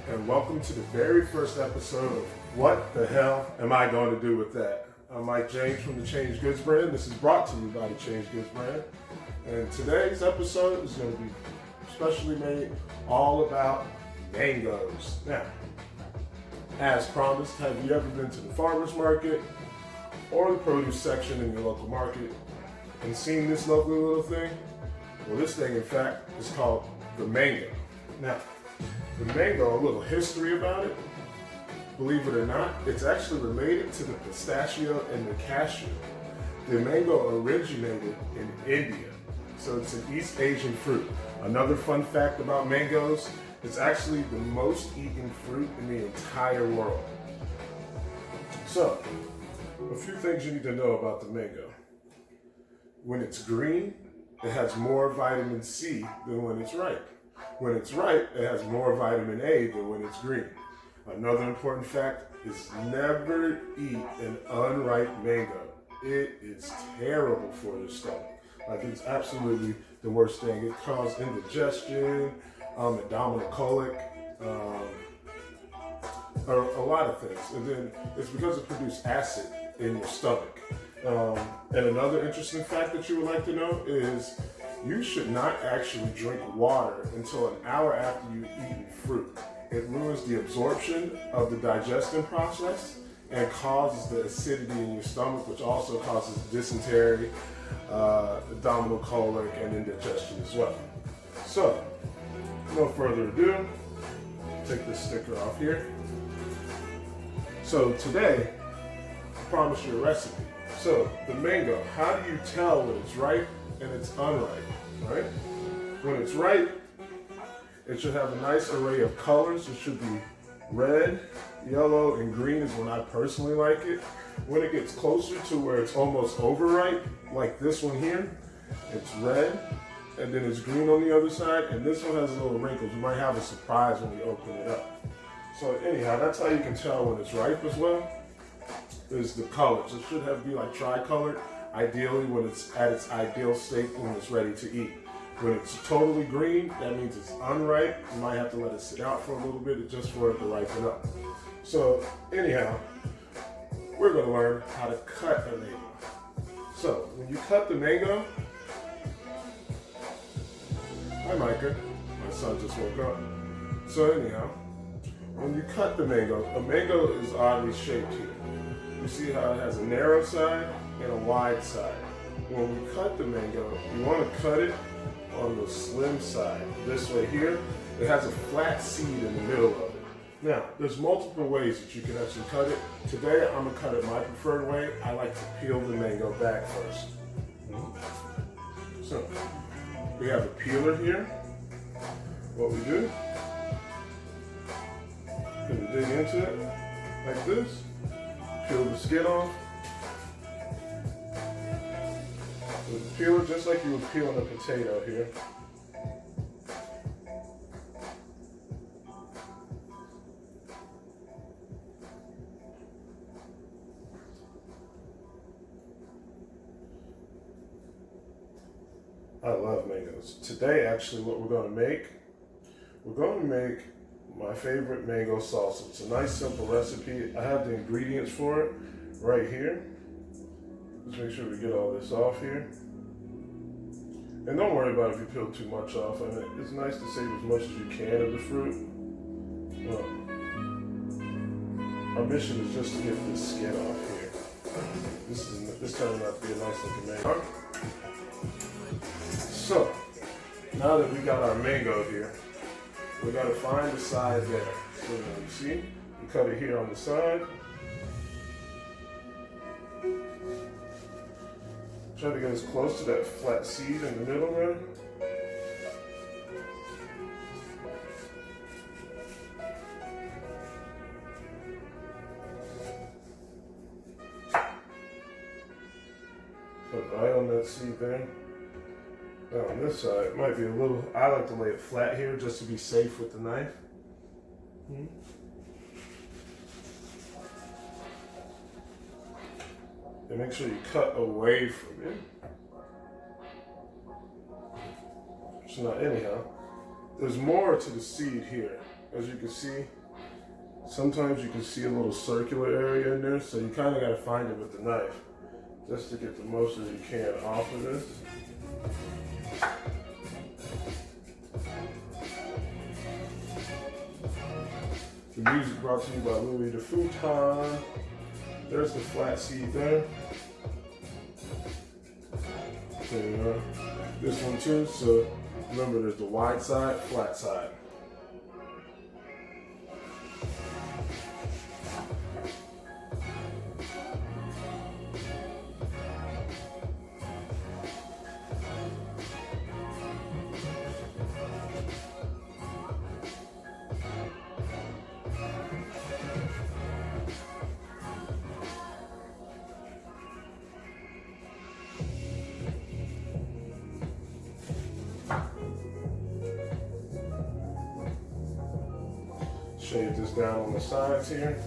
and welcome to the very first episode of What the Hell Am I Going to Do With That? I'm Mike James from the Change Goods brand. This is brought to you by the Change Goods brand. And today's episode is going to be specially made all about mangoes. Now, as promised, have you ever been to the farmer's market or the produce section in your local market and seen this lovely little thing? Well, this thing, in fact, is called the mango. Now, the mango, a little history about it, believe it or not, it's actually related to the pistachio and the cashew. The mango originated in India, so it's an East Asian fruit. Another fun fact about mangoes, it's actually the most eaten fruit in the entire world. So, a few things you need to know about the mango. When it's green, it has more vitamin C than when it's ripe. When it's ripe, it has more vitamin A than when it's green. Another important fact is never eat an unripe mango. It is terrible for your stomach. Like, it's absolutely the worst thing. It causes indigestion, abdominal colic, or a lot of things. And then it's because it produces acid in your stomach. And another interesting fact that you would like to know is you should not actually drink water until an hour after you've eaten fruit. It ruins the absorption of the digestion process and causes the acidity in your stomach, which also causes dysentery, abdominal colic, and indigestion as well. So, no further ado, take this sticker off here. So today, I promise you a recipe. So, the mango, how do you tell when it's ripe and it's unripe, right? When it's ripe, it should have a nice array of colors. It should be red, yellow, and green is when I personally like it. When it gets closer to where it's almost overripe, like this one here, it's red, and then it's green on the other side, and this one has little wrinkles. You might have a surprise when you open it up. So anyhow, that's how you can tell when it's ripe as well, is the colors. It should be like tri-colored, ideally when it's at its ideal state when it's ready to eat. When it's totally green, that means it's unripe. You might have to let it sit out for a little bit just for it to ripen up. So anyhow, we're going to learn how to cut a mango. So when you cut the mango, hi Micah, my son just woke up. So anyhow, when you cut the mango, a mango is oddly shaped here. You see how it has a narrow side and a wide side. When we cut the mango, you want to cut it on the slim side. This way here, it has a flat seed in the middle of it. Now, there's multiple ways that you can actually cut it. Today, I'm gonna cut it my preferred way. I like to peel the mango back first. So, we have a peeler here. What we do, gonna dig into it like this, peel the skin off. With the peeler, just like you would peel a potato here. I love mangoes. Today, actually, what we're going to make my favorite mango salsa. It's a nice, simple recipe. I have the ingredients for it right here. Just make sure we get all this off here. And don't worry about if you peel too much off. I mean, it's nice to save as much as you can of the fruit. Our mission is just to get this skin off here. This turned out to be a nice looking mango. So, now that we got our mango here, we got to find the side there. So now you see, you cut it here on the side. Try to get as close to that flat seed in the middle there. Put it right on that seed there. Now on this side, it might be a little, I like to lay it flat here just to be safe with the knife. And make sure you cut away from it. So now anyhow, there's more to the seed here. As you can see, Sometimes you can see a little circular area in there, so you kind of got to find it with the knife just to get the most as you can off of this. The music brought to you by Louis the Futon. There's the flat seed there. There you are. This one too, so remember there's the wide side, flat side. Shave this down on the sides here.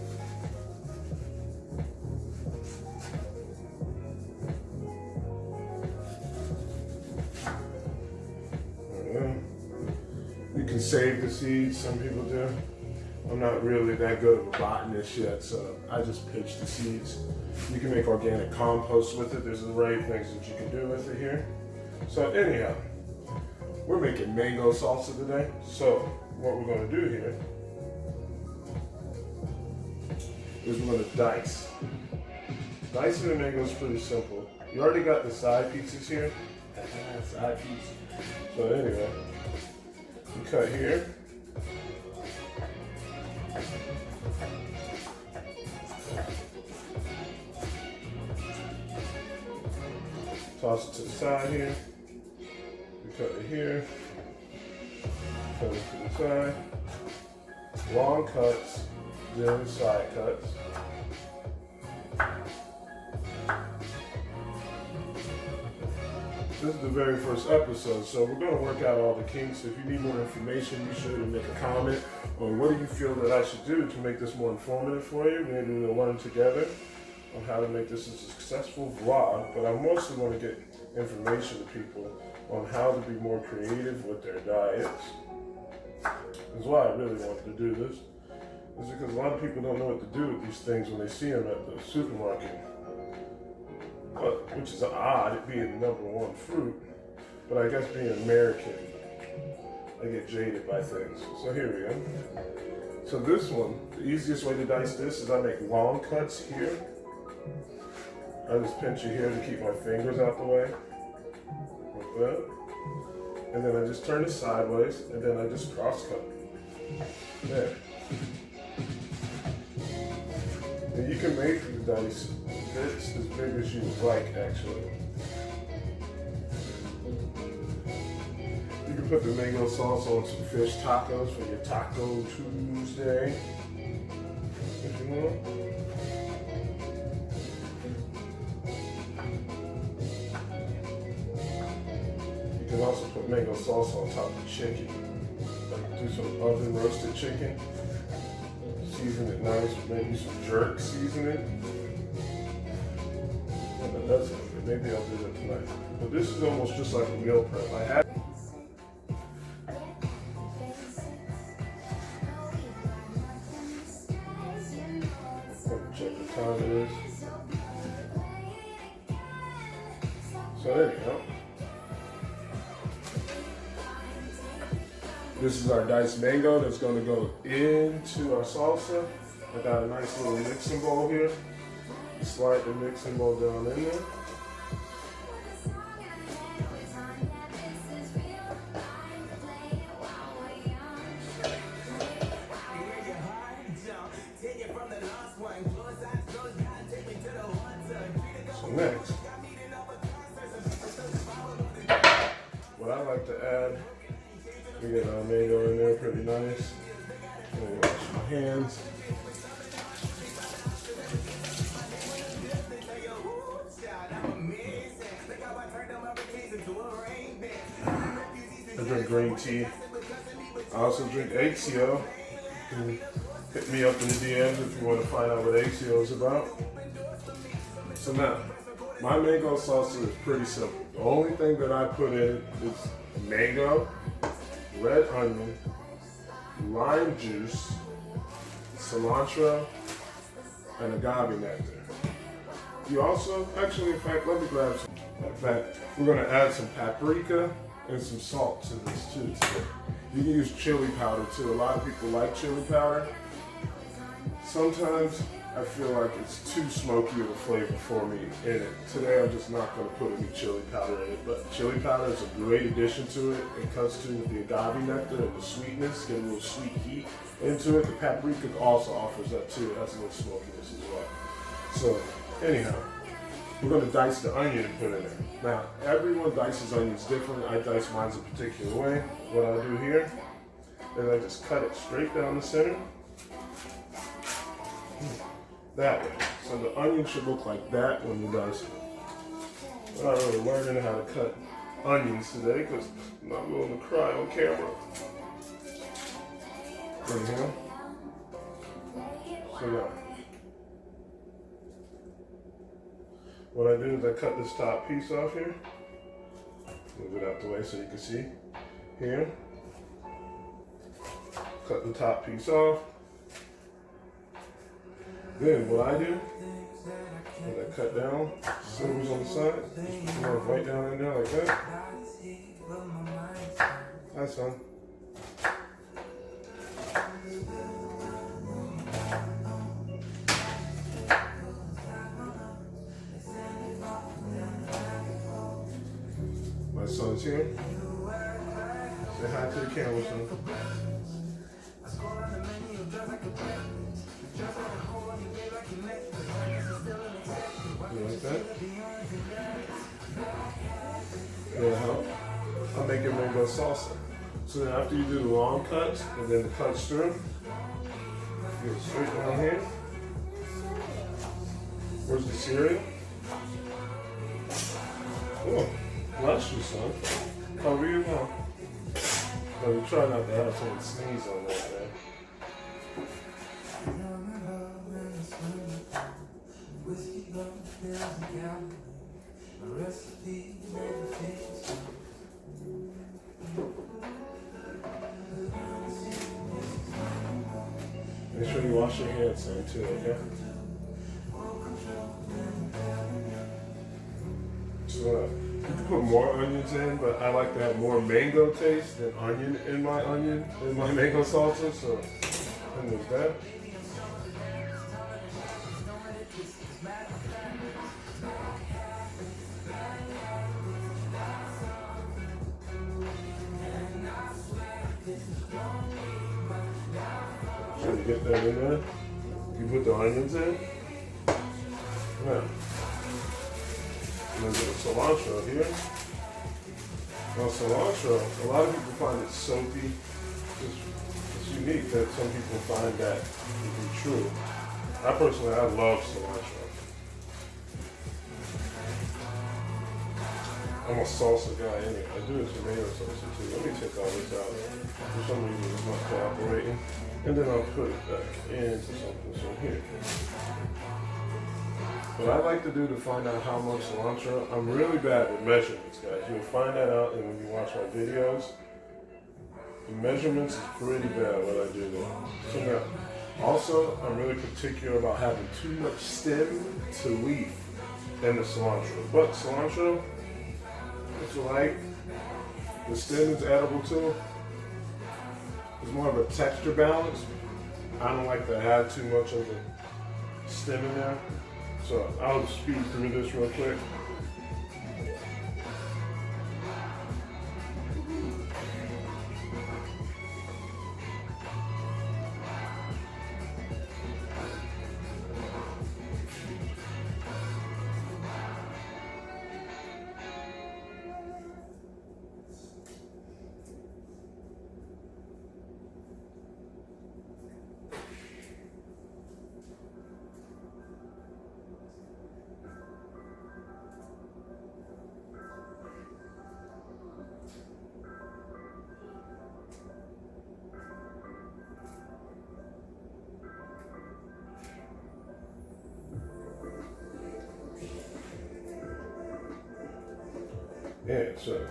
You can save the seeds, some people do. I'm not really that good of a botanist yet, so I just pitch the seeds. You can make organic compost with it. There's an array of things that you can do with it here. So anyhow, we're making mango salsa today. So what we're going to do here is we're going to dice. Dicing the mango is pretty simple. You already got the side pieces here. Side piece. So anyway, you cut here. Toss it to the side here. You cut it here. Cut it to the side. Long cuts. Then side cuts. This is the very first episode, so we're going to work out all the kinks. If you need more information, be sure to make a comment on what do you feel that I should do to make this more informative for you. Maybe we'll learn together on how to make this a successful vlog, but I mostly want to get information to people on how to be more creative with their diets. That's why I really wanted to do this. Is because a lot of people don't know what to do with these things when they see them at the supermarket. But, which is odd, it being the #1 fruit. But I guess being American, I get jaded by things. So here we go. So this one, the easiest way to dice this is I make long cuts here. I just pinch it here to keep my fingers out the way. Like that. And then I just turn it sideways, and then I just cross cut. There. And you can make the dice bits as big as you would like, actually. You can put the mango salsa on some fish tacos for your Taco Tuesday, if you want. You can also put mango salsa on top of chicken. Like do some oven roasted chicken. Season it nice with maybe some jerk seasoning. But that's good. Maybe I'll do that tonight. But this is almost just like a meal prep. I had check the time it is. So there you go. This is our diced mango that's going to go into our salsa. I got a nice little mixing bowl here. Slide the mixing bowl down in there. So next, what I like to add, we get our mango in there pretty nice. Let me wash my hands. I drink green tea. I also drink ACO. Hit me up in the DMs if you want to find out what ACO is about. So now, my mango salsa is pretty simple. The only thing that I put in is mango, red onion, lime juice, cilantro, and agave nectar. You also, actually, in fact, let me grab some. In fact, we're going to add some paprika and some salt to this too today. You can use chili powder too. A lot of people like chili powder. Sometimes I feel like it's too smoky of a flavor for me in it. Today I'm just not going to put any chili powder in it, but chili powder is a great addition to it. It cuts to the agave nectar and the sweetness, get a little sweet heat into it. The paprika also offers that too. It has a little smokiness as well. So anyhow, we're going to dice the onion and put in there. Now, everyone dices onions differently. I dice mine a particular way. What I do here is I just cut it straight down the center. That way. So the onion should look like that when you dice it. I'm not really learning how to cut onions today because I'm not willing to cry on camera. Anyhow. So yeah. What I do is I cut this top piece off here. Move it out the way so you can see. Here. Cut the top piece off. Then what I do is I cut down slivers on the side. Just put right down in there like that. Hi, son. My son's here. Say hi to the camera, son. You like that? Yeah, I'm making mango salsa. So then after you do the long cuts and then the cuts through, you go straight down here. Where's the cereal? Oh, bless you, son. Cover your mouth. But we try not to have someone sneeze on that, man. Make sure you wash your hands, son, too, okay? So, you can put more onions in, but I like to have more mango taste than onion in my mango salsa, so then there's that. So you get that in there. You put the onions in. Now, and then the cilantro here. Now cilantro, a lot of people find it soapy. It's unique that some people find that to be true. I personally, I love cilantro. I'm a salsa guy anyway. I do a tomato salsa too. Let me take all this out. For some reason it's not cooperating. And then I'll put it back into something. So here. What I like to do to find out how much cilantro, I'm really bad with measurements, guys. You'll find that out and when you watch my videos. The measurements is pretty bad what I do there. So now, also, I'm really particular about having too much stem to leaf in the cilantro. But cilantro, it's alright. The stem is edible too. It's more of a texture balance. I don't like to add too much of the stem in there. So I'll speed through this real quick. Yeah, so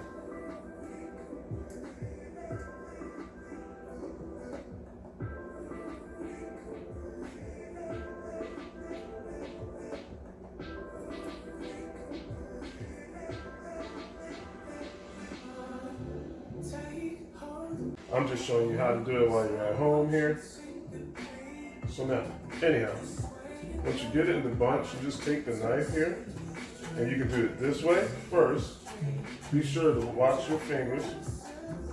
I'm just showing you how to do it while you're at home here. So now, anyhow, once you get it in the bunch, you just take the knife here, and you can do it this way first. Be sure to watch your fingers.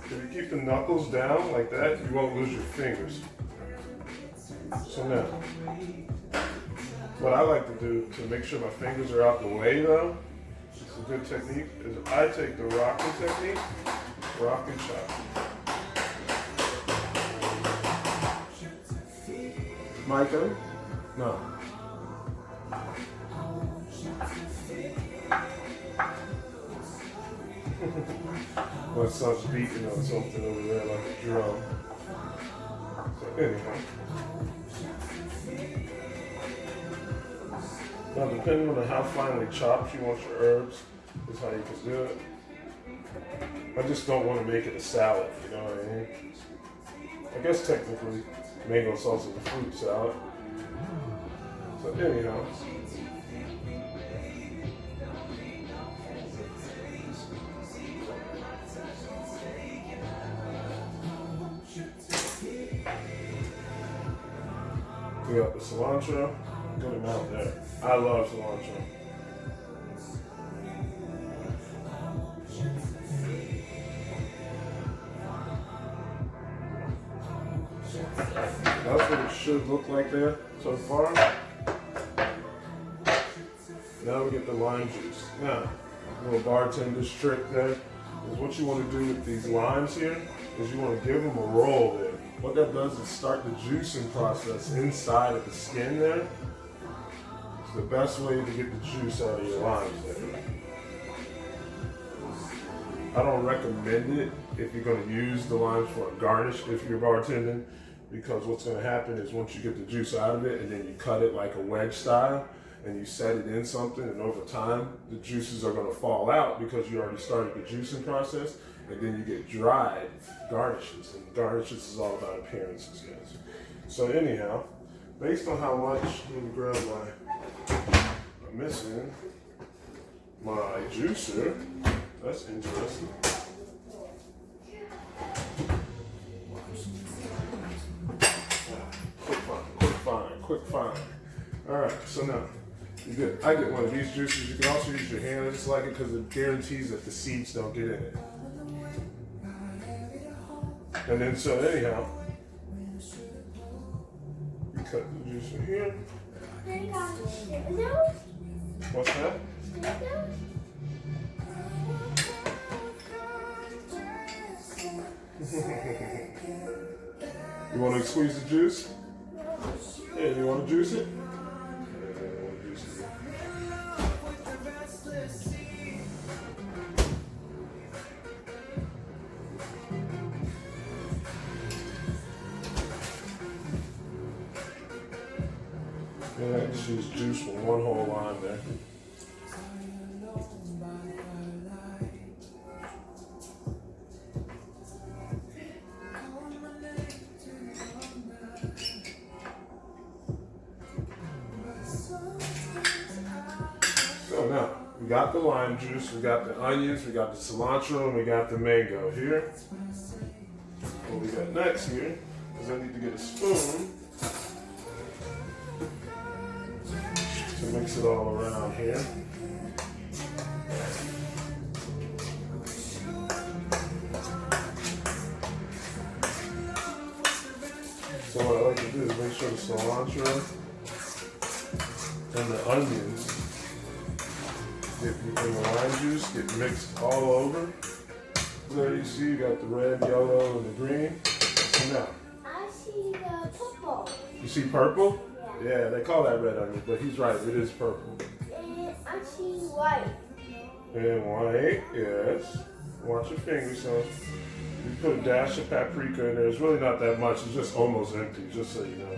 If you keep the knuckles down like that, you won't lose your fingers. So now, what I like to do to make sure my fingers are out the way though, it's a good technique, is I take the rocking technique, rock and chop. Micah? No. My son's beating on something over there like a drum. So anyhow. Now depending on how finely chopped you want your herbs, is how you can do it. I just don't want to make it a salad, you know what I mean? I guess technically mango salsa is a fruit salad. So anyhow. We got the cilantro, good amount there. I love cilantro. That's what it should look like there so far. Now we get the lime juice. Now, a little bartender's trick there is what you want to do with these limes here is you want to give them a roll there. What that does is start the juicing process inside of the skin there. It's the best way to get the juice out of your limes there. I don't recommend it if you're going to use the limes for a garnish if you're bartending, because what's going to happen is once you get the juice out of it and then you cut it like a wedge style and you set it in something, and over time the juices are going to fall out because you already started the juicing process, and then you get dried garnishes, and garnishes is all about appearances, guys. So anyhow, based on how much, let me grab I'm missing my juicer. That's interesting. Quick find. All right, so now I get one of these juices. You can also use your hand. I just like it because it guarantees that the seeds don't get in it. And then so anyhow, you cut the juice in here. What's that? You want to squeeze the juice? Yeah, you want to juice it? Yeah, I just use juice with one whole lime there. So now, we got the lime juice, we got the onions, we got the cilantro, and we got the mango here. What we got next here is I need to get a spoon to mix it all around here. So what I like to do is make sure the cilantro and the onions and the lime juice get mixed all over. There you see you got the red, yellow, and the green. So now, I see the purple. you see purple? Yeah. Yeah, they call that red onion, but he's right, it is purple. And I see white. And white, yes. Watch your fingers, son. You put a dash of paprika in there. It's really not that much, it's just almost empty, just so you know.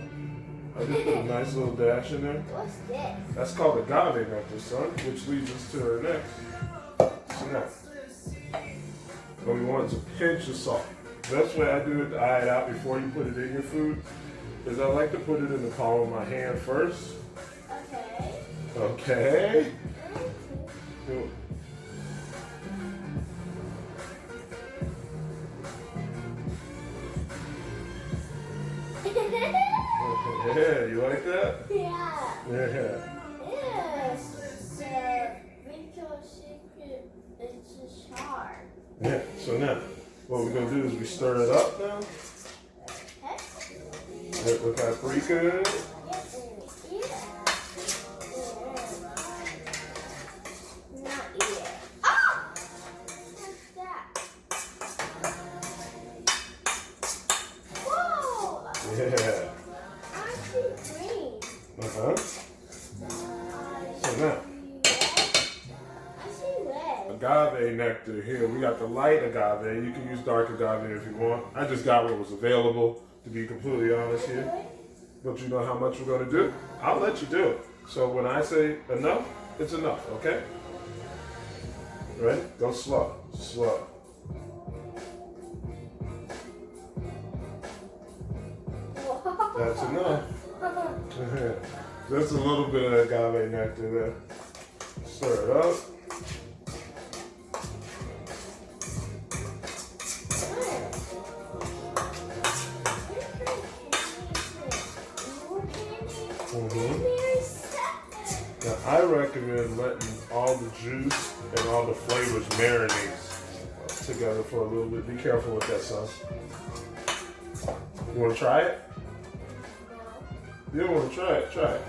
I just put a nice little dash in there. What's this? That's called agave nectar, son, which leads us to our next. So now, what we want is a pinch of salt. The best way I do it to eye it out before you put it in your food is I like to put it in the palm of my hand first. Okay. Okay. Cool. Yeah, you like that? Yeah. Yeah. Yes. The Victoria's Secret is sharp. Yeah. So now, what we're gonna do is we stir it up now. Okay. With paprika. Not yet. Ah! What's that? Whoa! Yeah. I see green. Uh-huh. So now, I see red. agave nectar here. We got the light agave. You can use dark agave if you want. I just got what was available, to be completely honest here. Don't you know how much we're going to do? I'll let you do it. So when I say enough, it's enough, okay? Ready? Go slow. Slow. That's enough. Just a little bit of agave nectar there. Stir it up. Now I recommend letting all the juice and all the flavors marinate together for a little bit. Be careful with that sauce. You want to try it? You don't want to try it? Try it.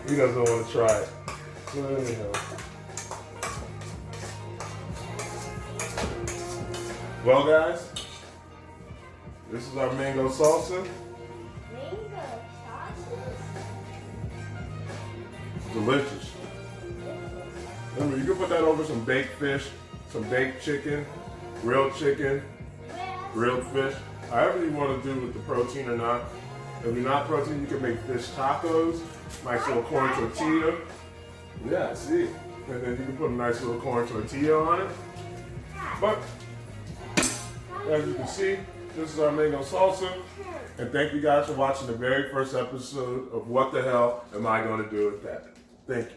He doesn't want to try it. So anyhow. Well, guys, this is our mango salsa. Mango sauces? Delicious. Remember, you can put that over some baked fish, some baked chicken, grilled fish, however you want to do with the protein or not. If you're not protein, you can make fish tacos, nice little corn tortilla. Yeah, see? And then you can put a nice little corn tortilla on it. But, as you can see, this is our mango salsa. And thank you guys for watching the very first episode of What the Hell Am I Going to Do With That? Thank you.